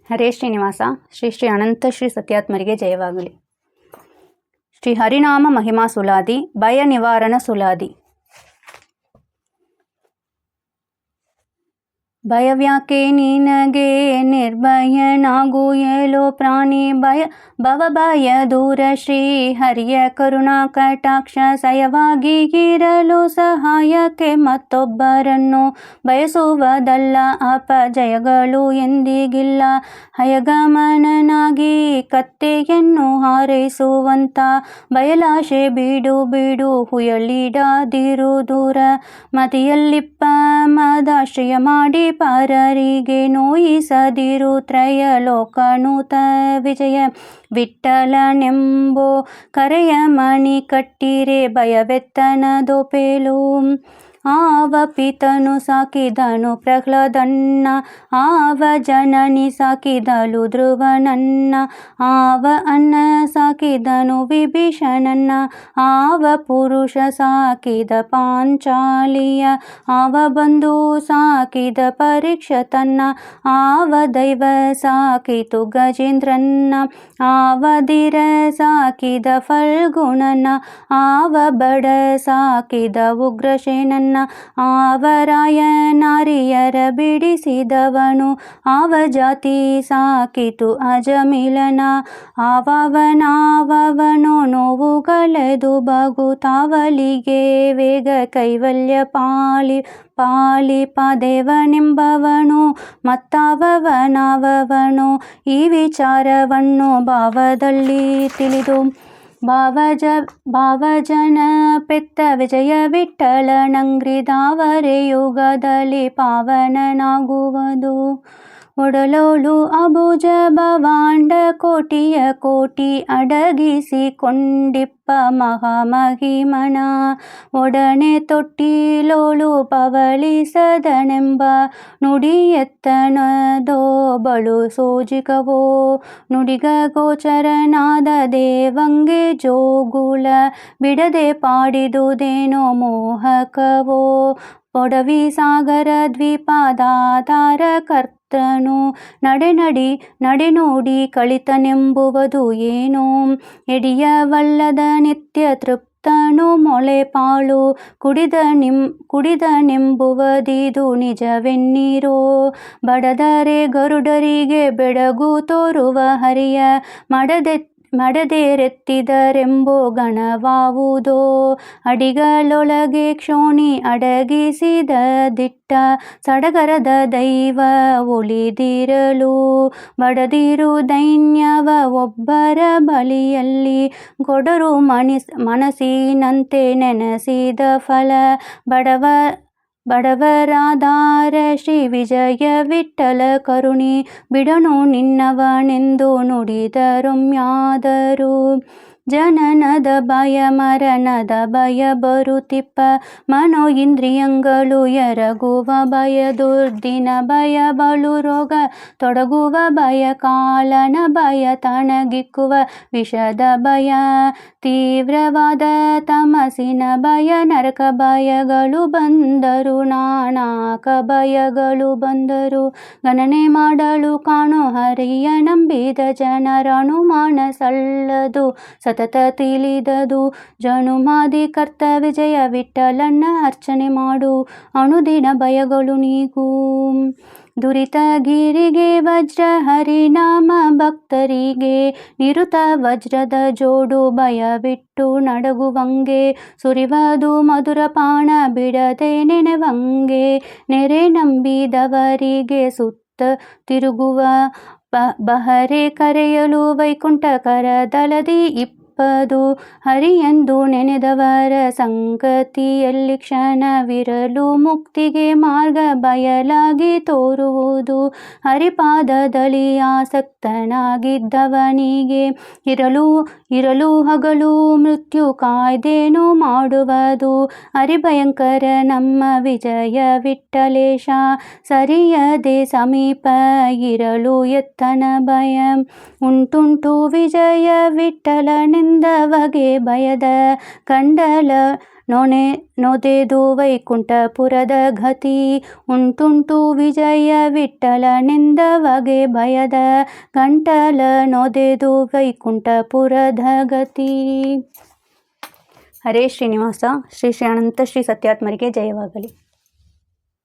ಹರೇ ಶ್ರೀನಿವಾಸ. ಶ್ರೀ ಶ್ರೀ ಅನಂತ ಶ್ರೀ ಸತ್ಯಾತ್ಮರಿಗೆ ಜಯವಾಗಲಿ. ಶ್ರೀ ಹರಿನಾಮ ಮಹಿಮಾ ಸುಲಾದಿ, ಭಯ ನಿವಾರಣ ಸುಲಾದಿ. ಭಯವ್ಯಾಕೆ ನಿನಗೆ ನಿರ್ಭಯನಾಗು ಏಲೋ ಪ್ರಾಣಿ, ಭವಭಯ ದೂರ ಶ್ರೀ ಹರಿಯ ಕರುಣಾ ಕಟಾಕ್ಷ ಸಯವಾಗಿ ಇರಲು ಸಹಾಯಕ್ಕೆ ಮತ್ತೊಬ್ಬರನ್ನು ಬಯಸುವುದಲ್ಲ. ಅಪಜಯಗಳು ಎಂದಿಗಿಲ್ಲ. ಹಯಗಮನನಾಗಿ ಕತ್ತೆಯನ್ನು ಹಾರೈಸುವಂತ ಬಯಲಾಶೆ ಬಿಡು ಬಿಡು, ಹುಯಲಿಡದಿರು ದೂರ. ಮತಿಯಲ್ಲಿಪ್ಪ ಮದಾಶ್ರಯ ಮಾಡಿ ಪರರಿಗೆ ನೋಯಿಸದಿರು. ತ್ರಯಲೋಕನೂತ ವಿಜಯ ವಿಠ್ಠಲನೆಂಬೋ ಕರೆಯ ಮಣಿ ಕಟ್ಟಿರೆ ಭಯವೆತ್ತನದೊಪೇಲು. ಆವ ಪಿತನು ಸಾಕಿದನು ಪ್ರಹ್ಲಾದನ್ನ, ಆವ ಜನನಿ ಸಾಕಿದಳು ಧ್ರುವನನ್ನ, ಆವ ಅನ್ನ ಸಾಕಿದನು ವಿಭೀಷಣನ್ನ, ಆವ ಪುರುಷ ಸಾಕಿದ ಪಾಂಚಾಲಿಯ, ಆವ ಬಂಧು ಸಾಕಿದ ಪರೀಕ್ಷತನ್ನ, ಆವ ದೈವ ಸಾಕಿತು ಗಜೇಂದ್ರನ್ನ, ಆವ ಧೀರ ಸಾಕಿದ ಫಲ್ಗುಣನ, ಆವ ಬಡ ಸಾಕಿದ ಉಗ್ರಸೇನನ್ನ, ಆವರಾಯ ನಾರಿಯರ ಬಿಡಿಸಿದವನು, ಆವ ಜಾತಿ ಸಾಕಿತು ಅಜಮಿಲನ, ಆವವನಾವವನೋ ನೋವುಗಳೆದು ಬಗುತಾವಲಿಗೆ ವೇಗ ಕೈವಲ್ಯ ಪಾಲಿಪಾದೇವನೆಂಬವನು ಮತ್ತಾವವನಾವವನೋ ಈ ವಿಚಾರವನ್ನು ಭಾವದಲ್ಲಿ ತಿಳಿದು. ಭಾವಜನ ಪೆತ್ತ ವಿಜಯ ವಿಠ್ಠಲನಂಗ್ರಿದಾವರೆ ಯುಗದಲ್ಲಿ ಪಾವನನಾಗುವುದು. ಒಡಲೋಳು ಅಬುಜ ಭವಾಂಡ ಕೋಟಿಯ ಕೋಟಿ ಅಡಗಿಸಿಕೊಂಡಿಪ್ಪ ಮಹಾಮಹಿಮನ, ಒಡನೆ ತೊಟ್ಟಿಲೋಳು ಪವಳಿಸದನೆಂಬ ನುಡಿಯೆತ್ತನದೋ ಬಳು ಸೋಜಿಕವೋ. ನುಡಿಗ ಗೋಚರನಾದ ದೇವಂಗೆ ಜೋಗುಳ ಬಿಡದೆ ಪಾಡಿದುದೇನೋ ಮೋಹಕವೋ. ಪೊಡವಿ ಸಾಗರ ದ್ವೀಪದಾಧಾರ ಕರ್ತನು ನಡೆ ನೋಡಿ ಕಳಿತನೆಂಬುವುದು ಏನೋ. ಎಡಿಯವಲ್ಲದ ನಿತ್ಯ ತೃಪ್ತನು ಮೊಳೆಪಾಳು ಕುಡಿದನೆಂಬುವುದಿದು ನಿಜವೆನ್ನಿರೋ. ಬಡದರೆ ಗರುಡರಿಗೆ ಬೆಡಗು ತೋರುವ ಹರಿಯ ಮಡದೇರೆತ್ತಿದರೆಂಬೋ ಗಣವಾವುದೋ. ಅಡಿಗಳೊಳಗೆ ಕ್ಷೋಣಿ ಅಡಗಿಸಿದ ದಿಟ್ಟ ಸಡಗರದ ದೈವ ಉಳಿದಿರಲು. ಬಡದಿರು ದೈನ್ಯವ ಒಬ್ಬರ ಬಳಿಯಲ್ಲಿ ಕೊಡರು ಮನಸ್ಸಿನಂತೆ ನೆನೆಸಿದ ಫಲ. ಬಡವರಾಧಾರ ಶ್ರೀ ವಿಜಯ ವಿಠ್ಠಲ ಕರುಣಿ ಬಿಡನು ನಿನ್ನವನೆಂದು ನುಡಿದರೊಮ್ಯಾದರೂ. ಜನನದ ಭಯ ಮರಣದ ಭಯ ಬರುತ್ತಿಪ್ಪ, ಮನೋ ಇಂದ್ರಿಯಂಗಳು ಎರಗುವ ಭಯ, ದುರ್ದಿನ ಭಯ ಬಲು ರೋಗ ತೊಡಗುವ ಭಯ, ಕಾಲನ ಭಯ ತಣಗಿಕ್ಕುವ ವಿಷದ ಭಯ, ತೀವ್ರವಾದ ತಮಸಿನ ಭಯ, ನರಕ ಭಯಗಳು ಬಂದರು ನಾನಾಕ ಭಯಗಳು ಬಂದರು. ಗಣನೆ ಮಾಡಲು ಕಾಣೋ ಹರಿಯ ನಂಬಿದ ಜನರ ಅನುಮಾನ ಸಲ್ಲದು ಸತತ ತಿಳಿದದು. ಜನುಮಾದಿ ಕರ್ತ ವಿಜಯ ವಿಠ್ಠಲನ್ನ ಅರ್ಚನೆ ಮಾಡು, ಅನುದಿನ ಭಯಗಳು ನೀಗೂ. ದುರಿತಗಿರಿಗೆ ವಜ್ರ ಹರಿನಾಮ ಭಕ್ತರಿಗೆ ನಿರುತ ವಜ್ರದ ಜೋಡು, ಭಯವಿಟ್ಟು ನಡಗುವಂಗೆ ಸುರಿವದು ಮಧುರಪಾನ ಬಿಡದೆ ನೆನೆವಂಗೆ. ನೆರೆ ನಂಬಿದವರಿಗೆ ಸುತ್ತ ತಿರುಗುವ ಬಹರೆ ಕರೆಯಲು ವೈಕುಂಠ ಕರದಲದಿ ಇಪ್ಪದು. ಹರಿಯೆಂದು ನೆನೆದವರ ಸಂಗತಿಯಲ್ಲಿ ಕ್ಷಣವಿರಲು ಮುಕ್ತಿಗೆ ಮಾರ್ಗ ಬಯಲಾಗಿ ತೋರುವುದು. ಹರಿಪಾದದಲ್ಲಿ ಆಸಕ್ತನಾಗಿದ್ದವನಿಗೆ ಇರಲು ಹಗಲು ಮೃತ್ಯು ಕಾಯ್ದೇನು ಮಾಡುವುದು. ಹರಿಭಯಂಕರ ನಮ್ಮ ವಿಜಯ ವಿಠ್ಠಲೇಶ, ಸರಿಯದೆ ಸಮೀಪ ಇರಲು ಎತ್ತನ ಭಯ. ಉಂಟುಂಟು ವಿಜಯ ವಿಠ್ಠಲನೆಂದು ನಿಂದವಗೆ ಭಯದ ಕಂಡಲ ನೊದೆದು ವೈಕುಂಠಪುರದ ಗತಿ ಉಂಟುಂಟು ವಿಜಯ ವಿಠ್ಠಲನೆಂದವಗೆ ಭಯದ ಕಂಠಲ ನೊದೆದು ವೈಕುಂಠಪುರದ ಗತಿ. ಹರೇ ಶ್ರೀನಿವಾಸ. ಶ್ರೀ ಶ್ರೀ ಅನಂತ ಶ್ರೀ ಸತ್ಯಾತ್ಮರಿಗೆ ಜಯವಾಗಲಿ.